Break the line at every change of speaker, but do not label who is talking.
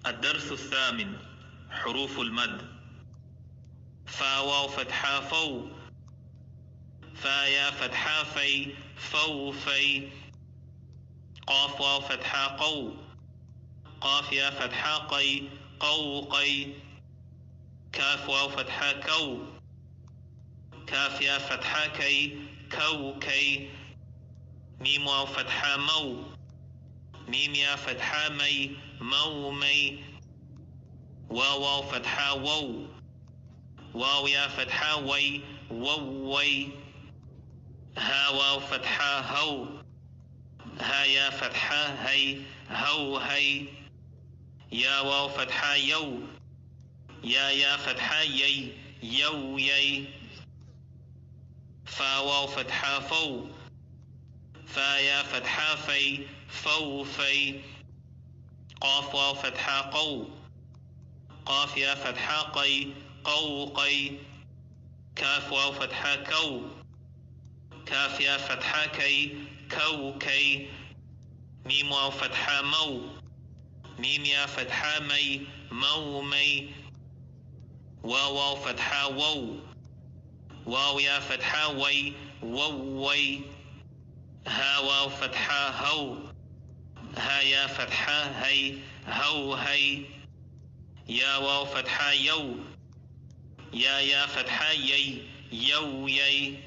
الدرس الثامن: حروف المد. فا واو فتحة فو، فا يا فتحة في فو في. قاف واو فتحة قو، قاف يا فتحة قي قو قي. كاف واو فتحة كو، كاف يا فتحة كي كو كي. ميم واو فتحة مو، ميم يا فتحة مي مو مي. واو واو فتحة وو، واو يا فتحة وي وو وي. ها واو فتحة هو، ها يا فتحة هي هو هي. يا واو فتحة يو، يا فتحة يي يو يي. فا واو فتحة فو، فا يا فتحة في فو في. قاف واو فتحة قو، قاف يا فتحة قي قو قي. كاف واو فتحة كو، كاف يا فتحة كي كو كي. ميم واو فتحة مو، ميم يا فتحة مي مو مي. واو فتحة وو، واو يا فتحة وي وو وي. ها واو فتحة هو، ها يا فتحة هي هو هي. يا واو فتحة يو، يا فتحة يي يو يي.